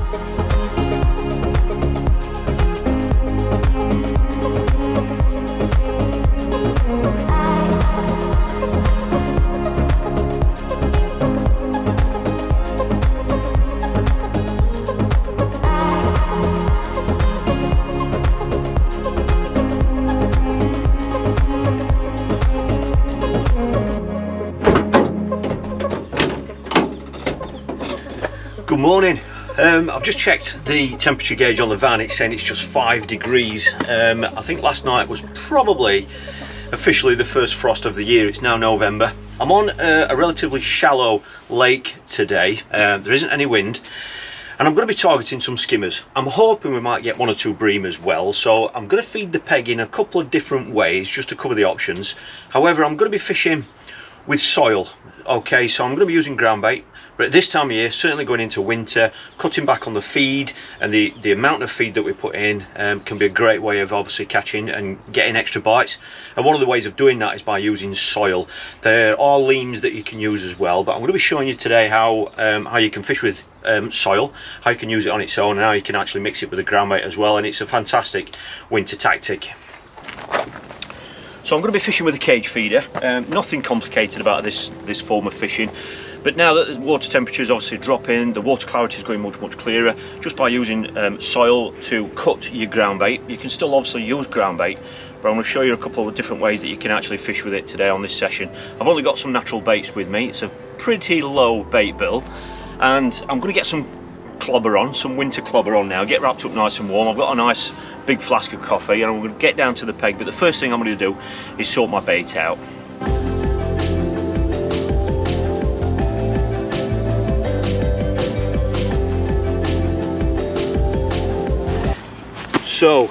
Good morning. I've just checked the temperature gauge on the van. It's saying it's just 5 degrees. I think last night was probably officially the first frost of the year. It's now November. I'm on a relatively shallow lake today. There isn't any wind, and I'm going to be targeting some skimmers. I'm hoping we might get 1 or 2 bream as well, so I'm going to feed the peg in a couple of different ways just to cover the options. However, I'm going to be fishing with soil. Okay, so I'm going to be using ground bait, but at this time of year, certainly going into winter, cutting back on the feed and the amount of feed that we put in can be a great way of obviously catching and getting extra bites. And one of the ways of doing that is by using soil. There are leams that you can use as well, but I'm going to be showing you today how you can fish with soil, how you can use it on its own, and how you can actually mix it with the ground bait as well. And it's a fantastic winter tactic. So I'm going to be fishing with a cage feeder. Nothing complicated about this form of fishing, but now that the water temperature is obviously dropping, the water clarity is going much clearer. Just by using soil to cut your ground bait, you can still obviously use ground bait, but I'm going to show you a couple of different ways that you can actually fish with it today on this session. I've only got some natural baits with me. It's a pretty low bait bill, and I'm going to get some clobber on, some winter clobber on now, get wrapped up nice and warm. I've got a nice big flask of coffee, and I'm going to get down to the peg, but the first thing I'm going to do is sort my bait out. So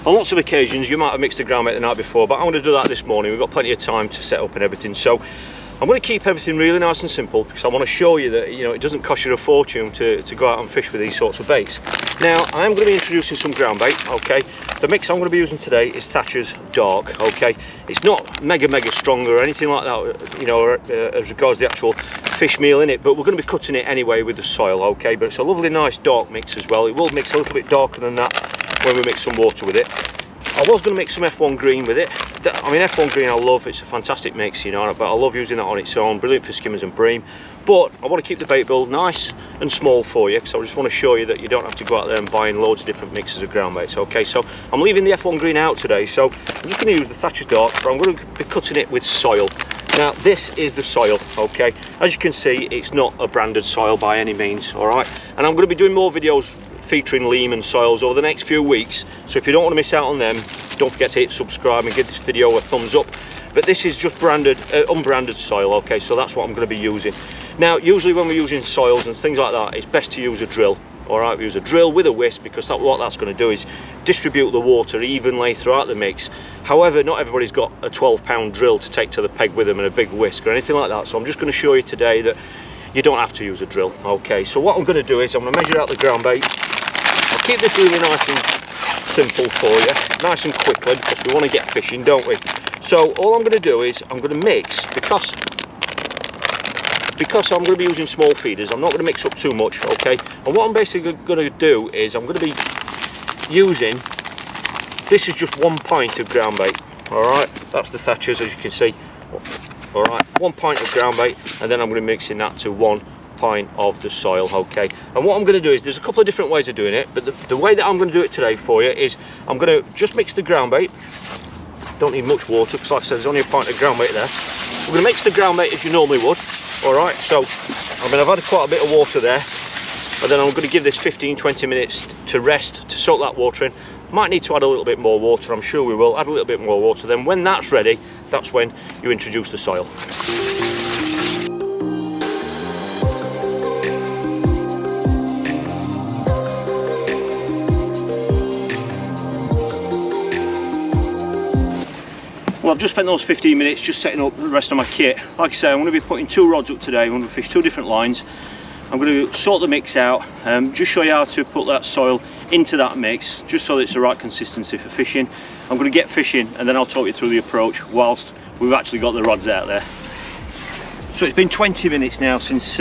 on lots of occasions you might have mixed the ground bait the night before, but I'm going to do that this morning. We've got plenty of time to set up and everything, so I'm going to keep everything really nice and simple because I want to show you that, you know, it doesn't cost you a fortune to go out and fish with these sorts of baits. Now I am going to be introducing some ground bait. Okay, the mix I'm going to be using today is Thatcher's Dark. Okay, it's not mega strong or anything like that, you know, as regards the actual fish meal in it, but we're going to be cutting it anyway with the soil. Okay, but it's a lovely nice dark mix as well. It will mix a little bit darker than that when we mix some water with it. I was going to mix some F1 green with it. I mean, F1 green I love, it's a fantastic mix, you know, but I love using that on its own, brilliant for skimmers and bream. But I want to keep the bait bill nice and small for you, because I just want to show you that you don't have to go out there and buying loads of different mixes of ground baits. Okay, so I'm leaving the F1 green out today, so I'm just going to use the Thatcher's Dark, but I'm going to be cutting it with soil. Now this is the soil. Okay, as you can see, it's not a branded soil by any means. All right, and I'm going to be doing more videos featuring LEAM and soils over the next few weeks, so if you don't want to miss out on them, don't forget to hit subscribe and give this video a thumbs up. But this is just branded unbranded soil. Okay, so that's what I'm going to be using. Now usually when we're using soils and things like that, it's best to use a drill. All right, we use a drill with a whisk, because what that's going to do is distribute the water evenly throughout the mix. However, not everybody's got a 12-pound drill to take to the peg with them and a big whisk or anything like that, so I'm just going to show you today that you don't have to use a drill. Okay, so what I'm going to do is I'm going to measure out the ground bait. I'll keep this really nice and simple for you, nice and quickly, because we want to get fishing, don't we? So all I'm going to do is I'm going to mix, because I'm going to be using small feeders, I'm not going to mix up too much. Okay, and what I'm basically going to do is I'm going to be using, this is just 1 pint of ground bait. All right, that's the Thatcher's, as you can see. All right, 1 pint of ground bait, and then I'm going to be mixing that to 1 pint of the soil. Okay, and what I'm going to do is, there's a couple of different ways of doing it, but the way that I'm going to do it today for you is I'm going to just mix the ground bait. Don't need much water, because like I said, there's only a pint of ground bait there. We're going to mix the ground bait as you normally would. All right, so I mean, I've had quite a bit of water there, and then I'm going to give this 15-20 minutes to rest, to soak that water in. Might need to add a little bit more water, I'm sure we will add a little bit more water. Then when that's ready, that's when you introduce the soil. Well, I've just spent those 15 minutes just setting up the rest of my kit. Like I say, I'm going to be putting 2 rods up today. I'm going to fish 2 different lines. I'm going to sort the mix out, just show you how to put that soil into that mix, just so that it's the right consistency for fishing. I'm going to get fishing, and then I'll talk you through the approach whilst we've actually got the rods out there. So it's been 20 minutes now since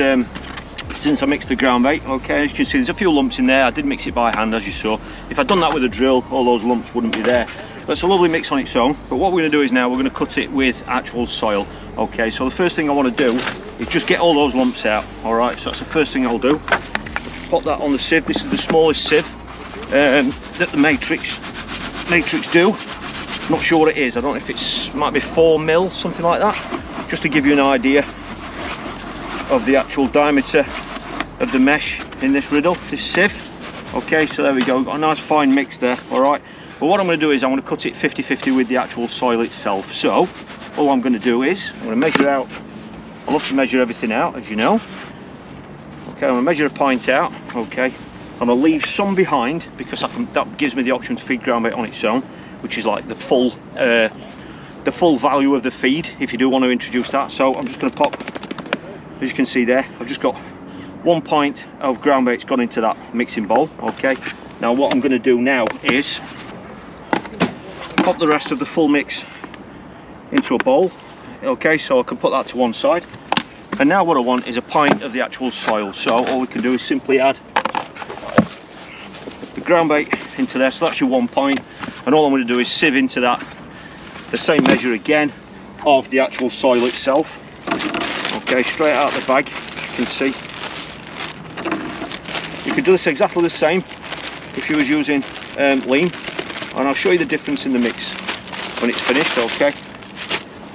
since I mixed the ground bait. Okay, as you can see there's a few lumps in there. I did mix it by hand, as you saw. If I'd done that with a drill, all those lumps wouldn't be there. But it's a lovely mix on its own. But what we're going to do is now we're going to cut it with actual soil. Okay, so the first thing I want to do is just get all those lumps out. All right, so that's the first thing I'll do. Pop that on the sieve. This is the smallest sieve that the Matrix do. Not sure what it is. I don't know if it's might be 4 mil, something like that. Just to give you an idea of the actual diameter of the mesh in this riddle, this sieve. Okay, so there we go. We've got a nice fine mix there. All right. But what I'm going to do is I'm going to cut it 50-50 with the actual soil itself. So all I'm going to do is I'm going to measure out. I love to measure everything out, as you know. Okay, I'm going to measure a pint out. Okay, I'm going to leave some behind because that gives me the option to feed ground bait on its own, which is like the full value of the feed if you do want to introduce that. So I'm just going to pop, as you can see there, I've just got 1 pint of ground bait's gone into that mixing bowl. Okay, now what I'm going to do now is pop the rest of the full mix into a bowl. Okay, so I can put that to one side. And now what I want is a pint of the actual soil. So all we can do is simply add the ground bait into there. So that's your 1 pint. And all I'm going to do is sieve into that the same measure again of the actual soil itself. Okay, straight out of the bag, as you can see. You could do this exactly the same if you was using LEAM. And I'll show you the difference in the mix when it's finished. Okay,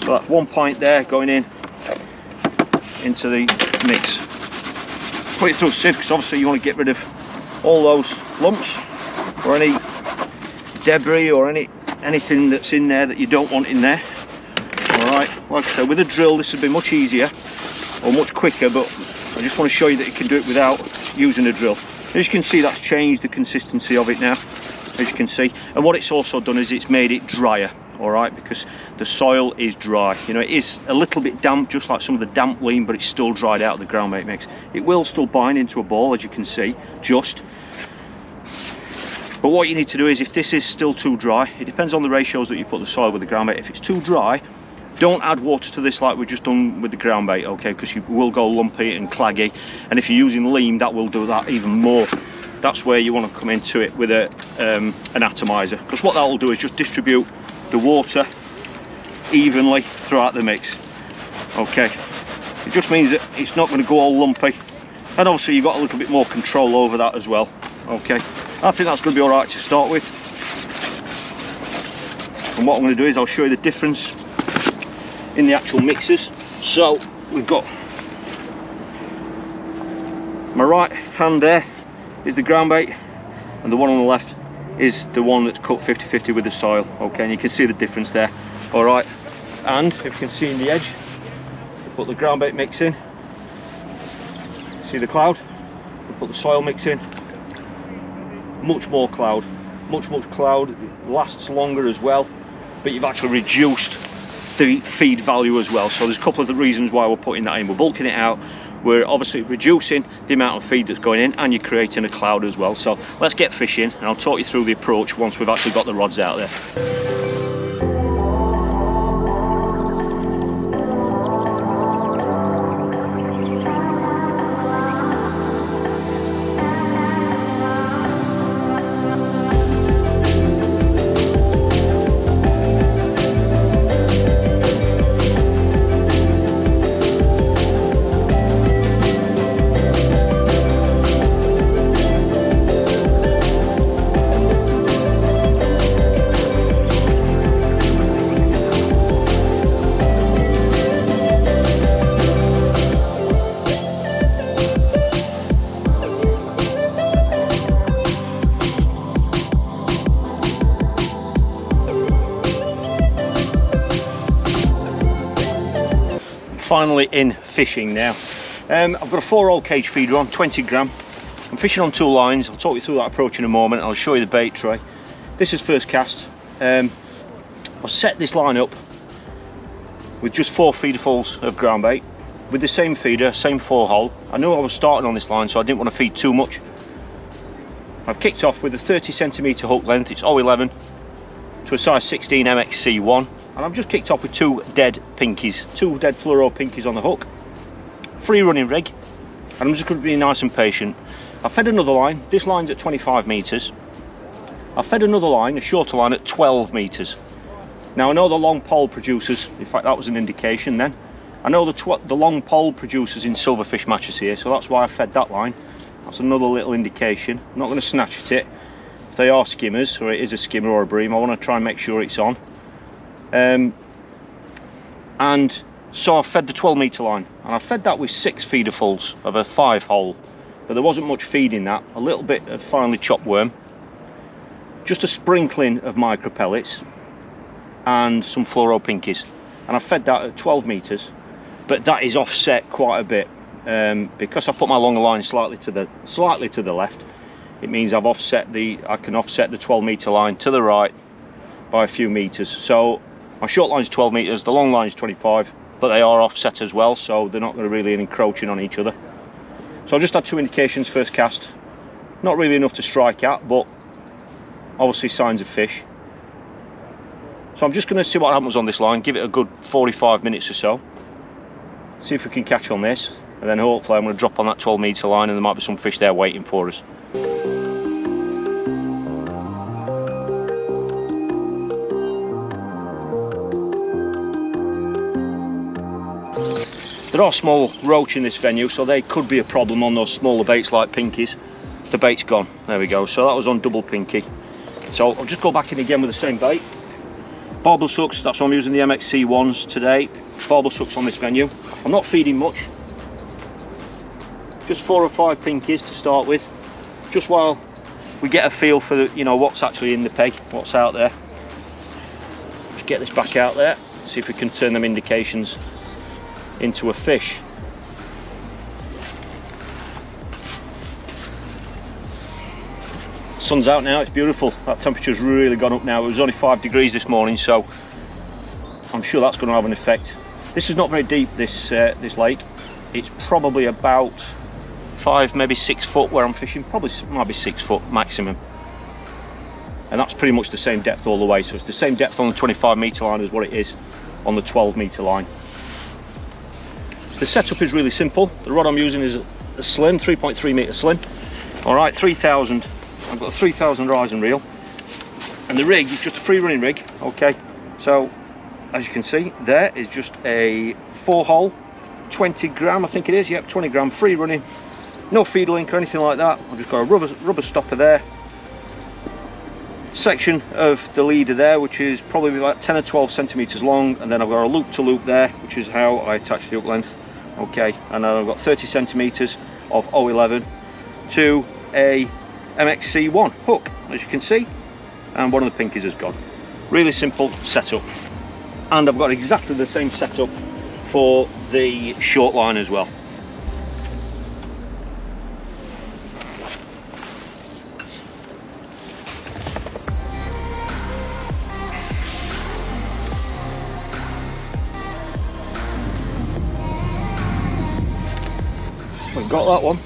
so that's 1 pint there going into the mix. Put it through a sieve because obviously you want to get rid of all those lumps or any debris or anything that's in there that you don't want in there. All right, like I said, with a drill this would be much easier or much quicker, but I just want to show you that you can do it without using a drill. As you can see, that's changed the consistency of it now, as you can see. And what it's also done is it's made it drier. All right, because the soil is dry. You know, it is a little bit damp, just like some of the damp lean, but it's still dried out of the ground bait mix. It will still bind into a ball, as you can see, but what you need to do is, if this is still too dry, it depends on the ratios that you put the soil with the ground bait. If it's too dry, don't add water to this like we've just done with the ground bait, okay, because you will go lumpy and claggy, and if you're using leam, that will do that even more. That's where you want to come into it with an atomizer, because what that will do is just distribute the water evenly throughout the mix. Okay, it just means that it's not going to go all lumpy, and obviously you've got a little bit more control over that as well. Okay, I think that's going to be all right to start with. And what I'm going to do is I'll show you the difference in the actual mixes. So we've got my right hand there is the ground bait, and the one on the left is the one that's cut 50-50 with the soil. Okay, and you can see the difference there. All right, and if you can see in the edge, put the ground bait mix in. See the cloud? We put the soil mix in. Much more cloud, much cloud. It lasts longer as well, but you've actually reduced the feed value as well. So there's a couple of the reasons why we're putting that in. We're bulking it out, we're obviously reducing the amount of feed that's going in, and you're creating a cloud as well. So let's get fishing, and I'll talk you through the approach once we've actually got the rods out there. Finally in fishing now. I've got a 4-roll cage feeder on, 20 gram. I'm fishing on 2 lines. I'll talk you through that approach in a moment. I'll show you the bait tray. This is first cast. I'll set this line up with just 4 feederfuls of ground bait with the same feeder, same 4-hole. I knew I was starting on this line, so I didn't want to feed too much. I've kicked off with a 30cm hook length. It's 0.11 to a size 16 MXC1. And I've just kicked off with 2 dead pinkies, 2 dead fluoro pinkies on the hook. Free running rig. and I'm just going to be nice and patient. I fed another line. This line's at 25 metres. I fed another line, a shorter line, at 12 metres. Now I know the long pole producers, in fact that was an indication then, I know the long pole producers in silverfish matches here, so that's why I fed that line. That's another little indication. I'm not going to snatch at it. If they are skimmers, or it is a skimmer or a bream, I want to try and make sure it's on. And so I fed the 12 metre line, and I fed that with 6 feederfuls of a 5 hole, but there wasn't much feed in that. A little bit of finely chopped worm, just a sprinkling of micro pellets, and some fluoro pinkies, and I fed that at 12 metres, but that is offset quite a bit because I put my longer line slightly to the left. It means I can offset the 12 metre line to the right by a few metres. So my short line is 12 metres, the long line is 25, but they are offset as well, so they're not going to really encroaching on each other. So I just had 2 indications first cast, not really enough to strike at, but obviously signs of fish. So I'm just going to see what happens on this line, give it a good 45 minutes or so, see if we can catch on this, and then hopefully I'm going to drop on that 12 metre line and there might be some fish there waiting for us. There are small roach in this venue, so they could be a problem on those smaller baits like pinkies. The bait's gone, there we go, so that was on double pinky. So I'll just go back in again with the same bait. Barbel sucks, that's why I'm using the MXC ones today. Barbel sucks on this venue. I'm not feeding much, just 4 or 5 pinkies to start with, just while we get a feel for the, you know, what's actually in the peg, what's out there. Just get this back out there, see if we can turn them indications into a fish. Sun's out now, it's beautiful. That temperature's really gone up now. It was only 5 degrees this morning, so I'm sure that's going to have an effect. This is not very deep, this lake. It's probably about 5, maybe 6 foot where I'm fishing. Probably might be 6 foot maximum, and that's pretty much the same depth all the way. So it's the same depth on the 25 metre line as what it is on the 12 metre line. The setup is really simple. The rod I'm using is a slim, 3.3 metre slim. All right, 3000. I've got a 3000 rising reel, and the rig is just a free running rig. Okay, so as you can see, there is just a 4-hole, 20 gram, I think it is. Yep, 20 gram, free running, no feed link or anything like that. I've just got a rubber stopper there. Section of the leader there, which is probably like 10 or 12 centimeters long, and then I've got a loop to loop there, which is how I attach the hook length. Okay, and then I've got 30 centimeters of 011 to a MXC1 hook, as you can see, and one of the pinkies has gone. Really simple setup, and I've got exactly the same setup for the short line as well. We've got that one.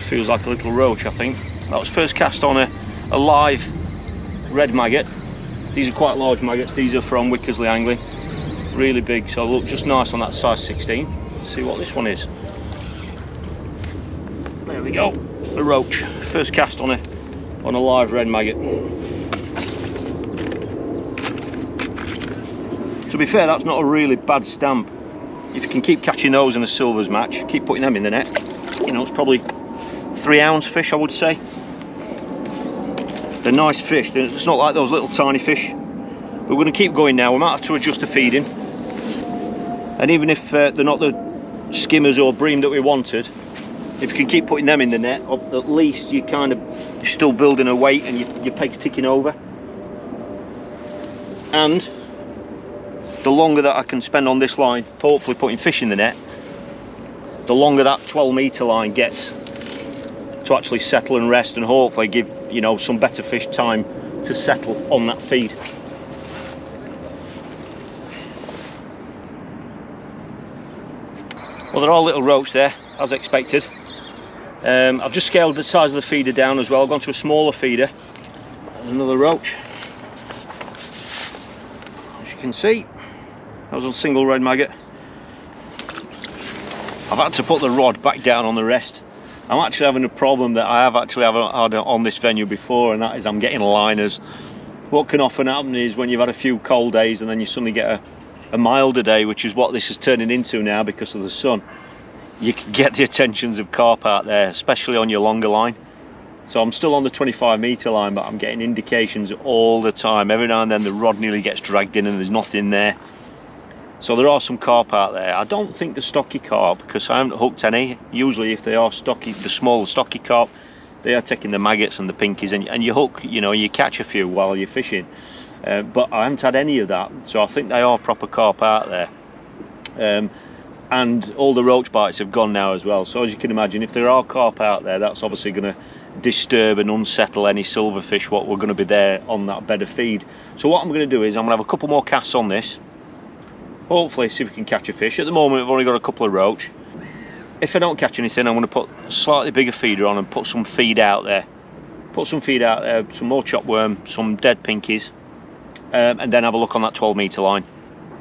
Feels like a little roach, I think. That was first cast on a live red maggot. These are quite large maggots. These are from Wickersley Angling. Really big, so look just nice on that size 16. Let's see what this one is. There we go, a roach. First cast on a live red maggot. To be fair, that's not a really bad stamp. If you can keep catching those in a silvers match, keep putting them in the net, you know, it's probably 3 ounce fish, I would say. They're nice fish. It's not like those little tiny fish. But we're going to keep going now. We might have to adjust the feeding, and even if they're not the skimmers or bream that we wanted, if you can keep putting them in the net, at least you're still building a weight and your peg's ticking over. And the longer that I can spend on this line, hopefully putting fish in the net, the longer that 12 metre line gets to actually settle and rest, and hopefully give, you know, some better fish time to settle on that feed. Well, there are little roach there, as expected. I've just scaled the size of the feeder down as well. I've gone to a smaller feeder. There's another roach. As you can see, that was a single red maggot. I've had to put the rod back down on the rest. I'm actually having a problem that I have actually had on this venue before, and that is I'm getting liners. What can often happen is when you've had a few cold days and then you suddenly get a milder day, which is what this is turning into now because of the sun, you can get the attentions of carp out there, especially on your longer line. So I'm still on the 25 metre line, but I'm getting indications all the time. Every now and then the rod nearly gets dragged in and there's nothing there. So there are some carp out there. I don't think the stocky carp, because I haven't hooked any. Usually if they are stocky, the smaller stocky carp, they are taking the maggots and the pinkies, and you hook, you know, you catch a few while you're fishing. But I haven't had any of that, so I think they are proper carp out there. And all the roach bites have gone now as well. So as you can imagine, if there are carp out there, that's obviously going to disturb and unsettle any silverfish what were going to be there on that bed of feed. So what I'm going to do is I'm going to have a couple more casts on this. Hopefully see if we can catch a fish. At the moment we've only got a couple of roach. If I don't catch anything, I'm going to put a slightly bigger feeder on and put some feed out there. Put some feed out there, some more chopped worm, some dead pinkies, and then have a look on that 12 metre line.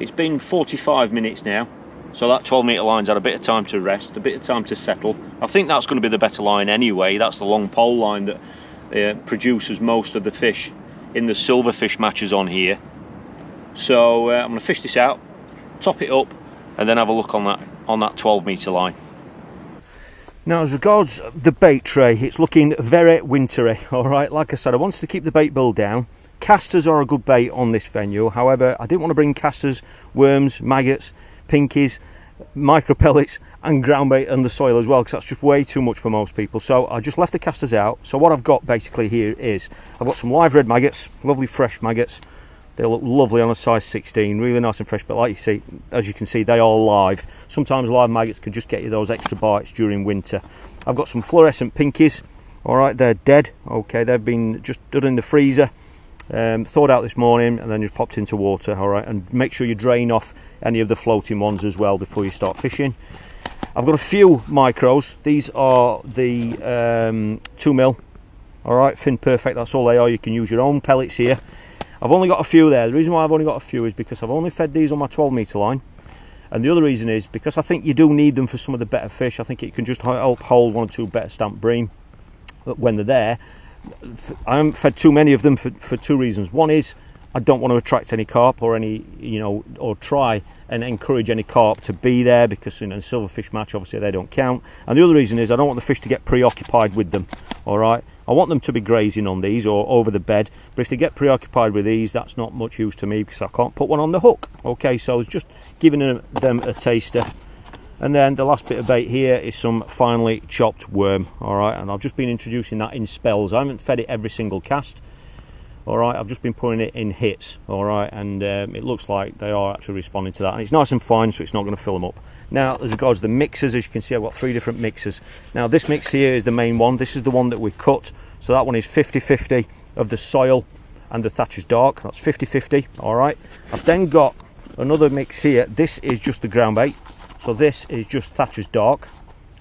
It's been 45 minutes now, so that 12 metre line's had a bit of time to rest, a bit of time to settle. I think that's going to be the better line anyway. That's the long pole line that produces most of the fish in the silverfish matches on here. So I'm going to fish this out, top it up, and then have a look on that 12 metre line. Now as regards the bait tray, it's looking very wintry. Alright, like I said, I wanted to keep the bait bill down. Casters are a good bait on this venue, however I didn't want to bring casters, worms, maggots, pinkies, micro pellets and ground bait and the soil as well, because that's just way too much for most people. So I just left the casters out. So what I've got basically here is I've got some live red maggots, lovely fresh maggots. They look lovely on a size 16, really nice and fresh, but like you see, as you can see, they are live. Sometimes live maggots can just get you those extra bites during winter. I've got some fluorescent pinkies. All right, they're dead. Okay, they've been just done in the freezer, thawed out this morning and then just popped into water. All right, and make sure you drain off any of the floating ones as well before you start fishing. I've got a few micros. These are the 2mm. All right, Fin Perfect, that's all they are. You can use your own pellets here. I've only got a few there. The reason why I've only got a few is because I've only fed these on my 12 metre line, and the other reason is because I think you do need them for some of the better fish. I think it can just help hold one or two better stamped bream when they're there. I haven't fed too many of them for two reasons. One is I don't want to attract any carp or any, you know, or try and encourage any carp to be there, because in a silverfish match obviously they don't count. And the other reason is I don't want the fish to get preoccupied with them. All right, I want them to be grazing on these or over the bed, but if they get preoccupied with these, that's not much use to me because I can't put one on the hook. Okay, so I was just giving them a taster. And then the last bit of bait here is some finely chopped worm. All right, and I've just been introducing that in spells. I haven't fed it every single cast. All right, I've just been putting it in hits. All right, and it looks like they are actually responding to that, and it's nice and fine, so it's not going to fill them up. Now, as regards the mixers, as you can see, I've got 3 different mixers. Now, this mix here is the main one. This is the one that we've cut. So that one is 50-50 of the soil and the Thatcher's Dark. That's 50-50. All right. I've then got another mix here. This is just the ground bait. So this is just Thatcher's Dark.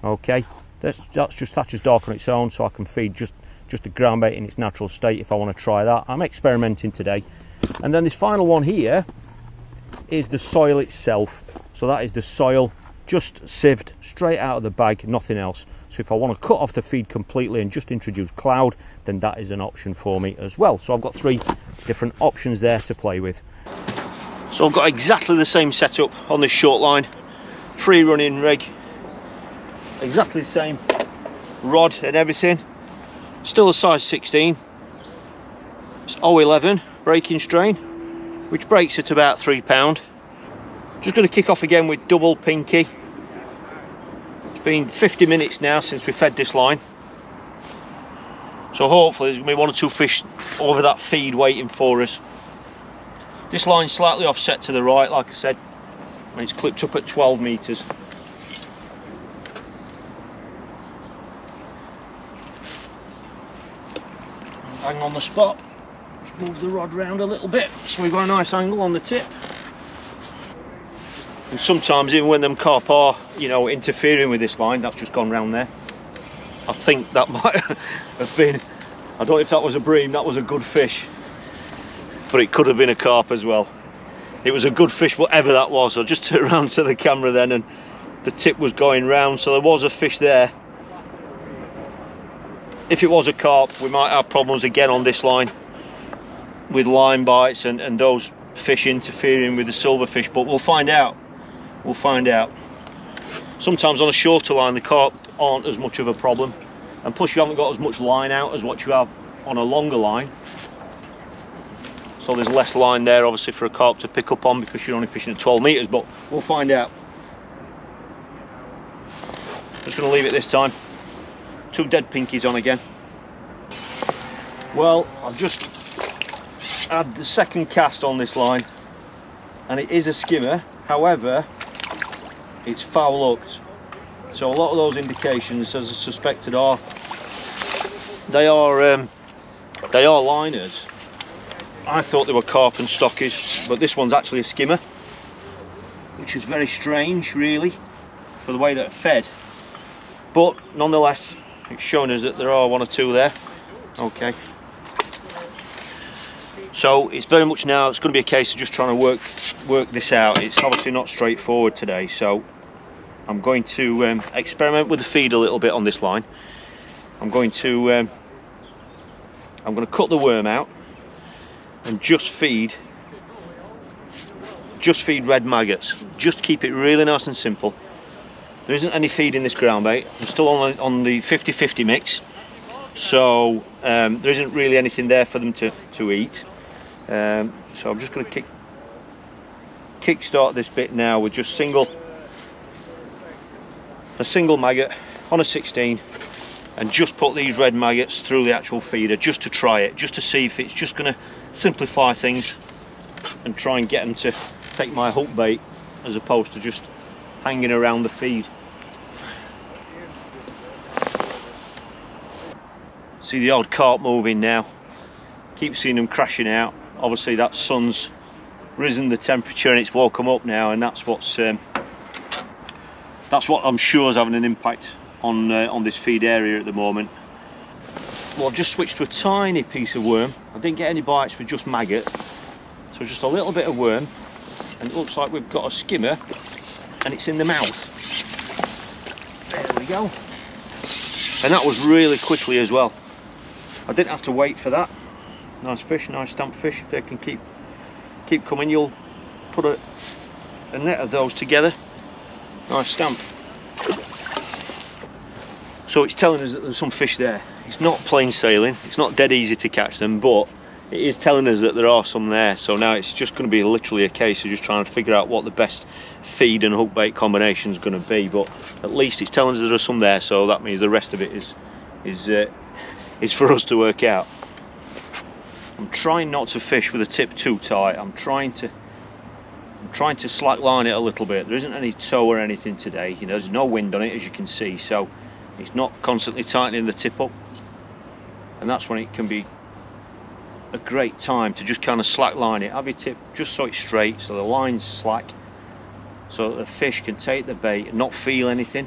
Okay. That's just Thatcher's Dark on its own. So I can feed just the ground bait in its natural state if I want to try that. I'm experimenting today. And then this final one here is the soil itself. So that is the soil, just sieved straight out of the bag, nothing else. So if I want to cut off the feed completely and just introduce cloud, then that is an option for me as well. So I've got 3 different options there to play with. So I've got exactly the same setup on this short line, free running rig, exactly the same rod and everything. Still a size 16. It's 0.11 breaking strain, which breaks at about £3. Just going to kick off again with double pinky. It's been 50 minutes now since we fed this line, so hopefully there's going to be 1 or 2 fish over that feed waiting for us. This line's slightly offset to the right, like I said, and it's clipped up at 12 metres. Hang on the spot. Just move the rod around a little bit so we've got a nice angle on the tip. And sometimes even when them carp are, you know, interfering with this line, that's just gone round there. I think that might have been, I don't know if that was a bream, that was a good fish, but it could have been a carp as well. It was a good fish, whatever that was. I'll just turn around to the camera then, and the tip was going round, so there was a fish there. If it was a carp, we might have problems again on this line with line bites and those fish interfering with the silverfish, but we'll find out. We'll find out. Sometimes on a shorter line the carp aren't as much of a problem, and plus you haven't got as much line out as what you have on a longer line, so there's less line there obviously for a carp to pick up on because you're only fishing at 12 meters, but we'll find out. Just going to leave it this time. 2 dead pinkies on again. Well, I've just had the second cast on this line and it is a skimmer, however it's foul hooked, so a lot of those indications, as I suspected, are liners. I thought they were carp and stockies, but this one's actually a skimmer, which is very strange really for the way that it fed, but nonetheless it's showing us that there are 1 or 2 there. Okay, so it's very much now, it's going to be a case of just trying to work this out. It's obviously not straightforward today, so I'm going to experiment with the feed a little bit on this line. I'm going to cut the worm out and just feed red maggots. Just keep it really nice and simple. There isn't any feed in this ground bait. I'm still on the 50-50 mix, so there isn't really anything there for them to eat. So I'm just going to kick-start this bit now with just a single maggot on a 16, and just put these red maggots through the actual feeder just to try it, just to see if it's just going to simplify things and try and get them to take my hook bait as opposed to just hanging around the feed. See the odd carp moving now. Keep seeing them crashing out. Obviously that sun's risen the temperature and it's woke them up now, and that's what I'm sure is having an impact on this feed area at the moment. Well, I've just switched to a tiny piece of worm. I didn't get any bites with just maggot, so just a little bit of worm, and it looks like we've got a skimmer and it's in the mouth. There we go. And that was really quickly as well. I didn't have to wait for that. Nice fish, nice stamp fish. If they can keep coming, you'll put a net of those together. Nice stamp. So it's telling us that there's some fish there. It's not plain sailing, it's not dead easy to catch them, but it is telling us that there are some there. So now it's just going to be literally a case of just trying to figure out what the best feed and hook bait combination is going to be, but at least it's telling us there are some there, so that means the rest of it is for us to work out. I'm trying not to fish with the tip too tight. I'm trying to slack line it a little bit. There isn't any tow or anything today. You know, there's no wind on it, as you can see, so it's not constantly tightening the tip up, and that's when it can be a great time to just kind of slack line it. Have your tip just so it's straight, so the line's slack, so that the fish can take the bait and not feel anything,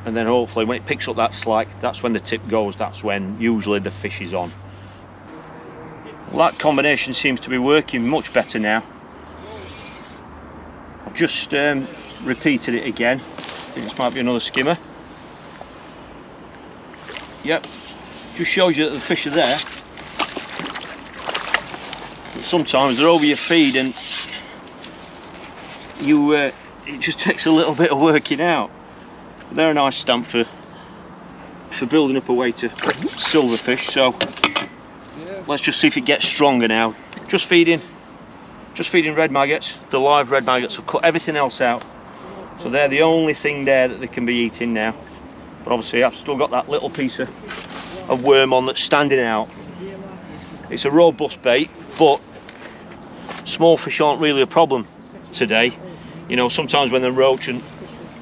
and then hopefully when it picks up that slack, that's when the tip goes. That's when usually the fish is on. Well, that combination seems to be working much better now. I've just repeated it again. I think this might be another skimmer. Yep, just shows you that the fish are there. But sometimes they're over your feed and it just takes a little bit of working out. But they're a nice stamp for building up a way to silverfish. So let's just see if it gets stronger now. Just feeding red maggots. The live red maggots will cut everything else out, so they're the only thing there that they can be eating now. But obviously I've still got that little piece of worm on that's standing out. It's a robust bait, but small fish aren't really a problem today. You know, sometimes when they're roach and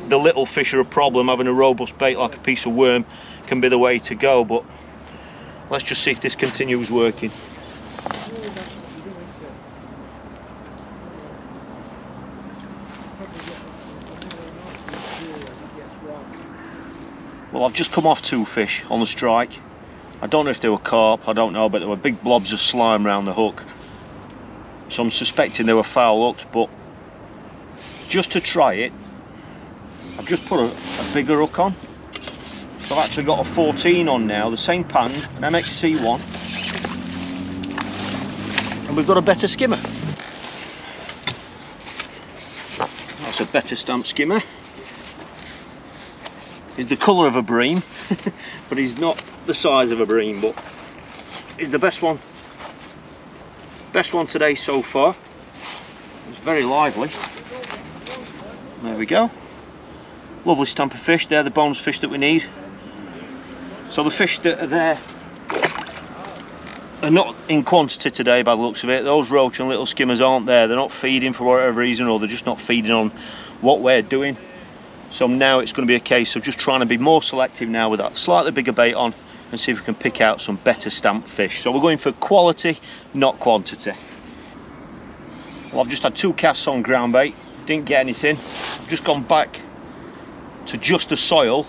the little fish are a problem, having a robust bait like a piece of worm can be the way to go. But let's just see if this continues working. Well, I've just come off 2 fish on the strike. I don't know if they were carp, I don't know, but there were big blobs of slime around the hook. So I'm suspecting they were foul hooked, but just to try it, I've just put a bigger hook on. So I've actually got a 14 on now, the same pattern, an MXC one, and we've got a better skimmer. That's a better stamp skimmer. He's the colour of a BREAM, but he's not the size of a BREAM, but he's the best one. Best one today so far. It's very lively. There we go. Lovely stamp of fish. They're the bonus fish that we need. So the fish that are there are not in quantity today by the looks of it. Those roach and little skimmers aren't there. They're not feeding for whatever reason, or they're just not feeding on what we're doing. So now it's going to be a case of just trying to be more selective now with that slightly bigger bait on, and see if we can pick out some better stamped fish. So we're going for quality, not quantity. Well, I've just had 2 casts on ground bait, didn't get anything. I've just gone back to just the soil,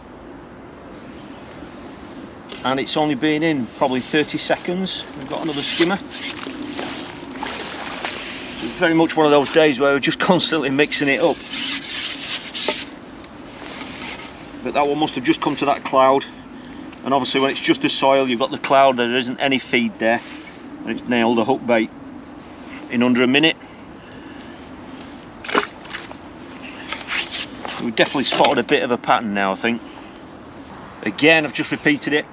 and it's only been in probably 30 seconds. We've got another skimmer. It's very much one of those days where we're just constantly mixing it up. But that one must have just come to that cloud, and obviously when it's just the soil, you've got the cloud, there isn't any feed there, and it's nailed a hook bait in under a minute. We've definitely spotted a bit of a pattern now, I think. Again, I've just repeated it,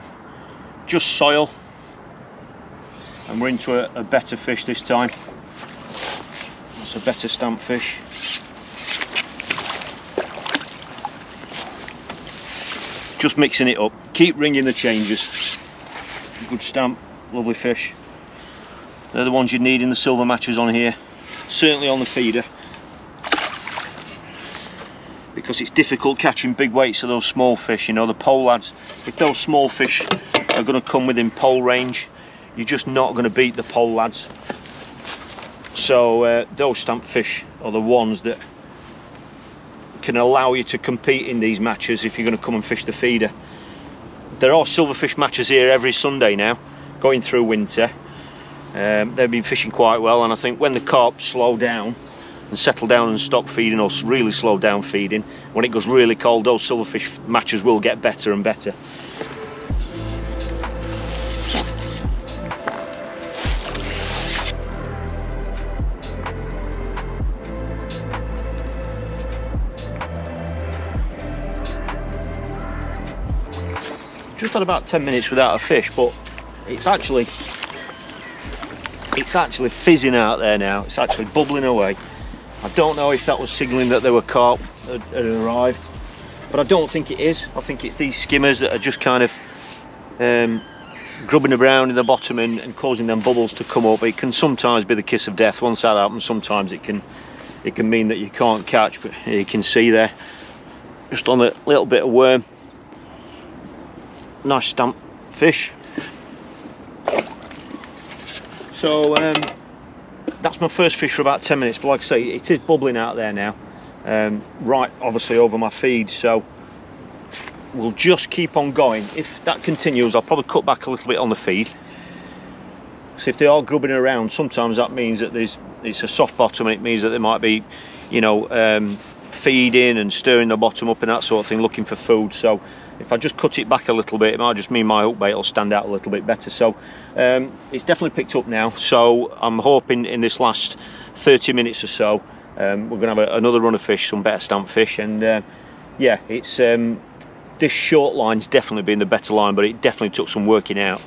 just soil, and we're into a better fish this time. It's a better stamp fish. Just mixing it up, keep ringing the changes. Good stamp, lovely fish. They're the ones you need in the silver matches on here, certainly on the feeder, because it's difficult catching big weights of those small fish. You know, the pole lads, if those small fish are going to come within pole range, you're just not going to beat the pole lads. So those stamp fish are the ones that can allow you to compete in these matches if you're going to come and fish the feeder. There are silverfish matches here every Sunday now, going through winter. They've been fishing quite well, and I think when the carp slow down and settle down and stop feeding, or really slow down feeding, when it goes really cold, those silverfish matches will get better and better. Just had about 10 minutes without a fish, but it's actually fizzing out there now. It's actually bubbling away. I don't know if that was signalling that there were carp had arrived, but I don't think it is. I think it's these skimmers that are just kind of grubbing around in the bottom and causing them bubbles to come up. It can sometimes be the kiss of death. Once that happens, sometimes it can mean that you can't catch. But you can see there, just on a little bit of worm. Nice stamp fish. So that's my first fish for about 10 minutes, but like I say, it is bubbling out there now, right obviously over my feed, so we'll just keep on going. If that continues, I'll probably cut back a little bit on the feed. So if they are grubbing around, sometimes that means that it's a soft bottom, and it means that they might be, you know, feeding and stirring the bottom up and that sort of thing, looking for food. So if I just cut it back a little bit, it might just mean my hook bait will stand out a little bit better. So it's definitely picked up now, so I'm hoping in this last 30 minutes or so we're going to have another run of fish, some better stamp fish. And yeah, it's this short line's definitely been the better line, but it definitely took some working out.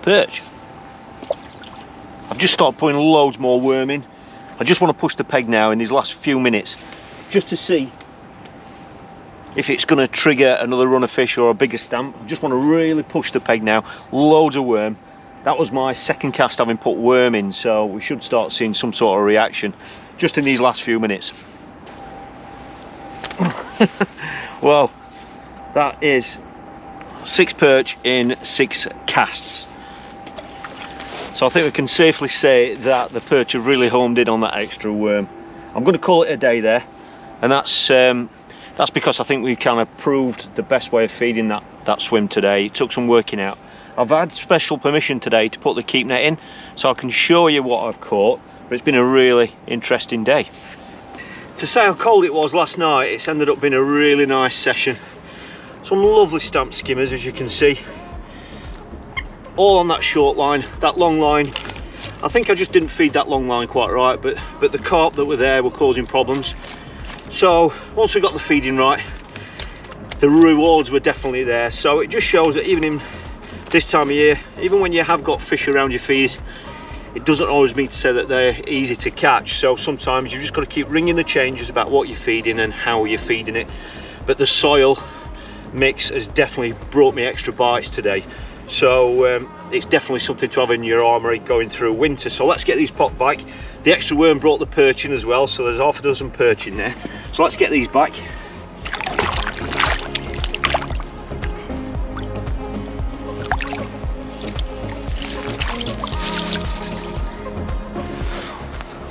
Perch. I've just started putting loads more worm in. I just want to push the peg now in these last few minutes, just to see if it's going to trigger another run of fish or a bigger stamp. I just want to really push the peg now. Loads of worm. That was my second cast having put worm in, so we should start seeing some sort of reaction. just in these last few minutes. Well, that is 6 perch in 6 casts. So I think we can safely say that the perch have really homed in on that extra worm. I'm going to call it a day there, and that's because I think we kind of proved the best way of feeding that swim today. It took some working out. I've had special permission today to put the keep net in, so I can show you what I've caught, but it's been a really interesting day. To say how cold it was last night, it's ended up being a really nice session. Some lovely stamped skimmers, as you can see, all on that short line. That long line, I think I just didn't feed that long line quite right, but the carp that were there were causing problems. So once we got the feeding right, the rewards were definitely there. So it just shows that even in this time of year, even when you have got fish around your feed, it doesn't always mean to say that they're easy to catch. So sometimes you've just got to keep ringing the changes about what you're feeding and how you're feeding it. But the soil mix has definitely brought me extra bites today. So it's definitely something to have in your armoury going through winter. So let's get these popped back. The extra worm brought the perch in as well, so there's half a dozen perch in there. So let's get these back.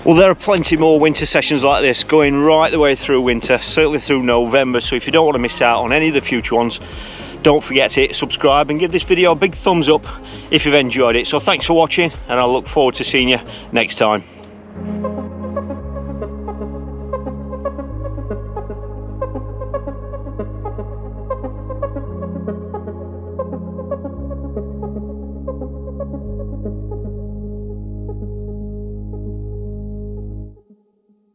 Well, there are plenty more winter sessions like this going right the way through winter, certainly through November. So if you don't want to miss out on any of the future ones, don't forget to hit subscribe and give this video a big thumbs up if you've enjoyed it. So thanks for watching, and I look forward to seeing you next time.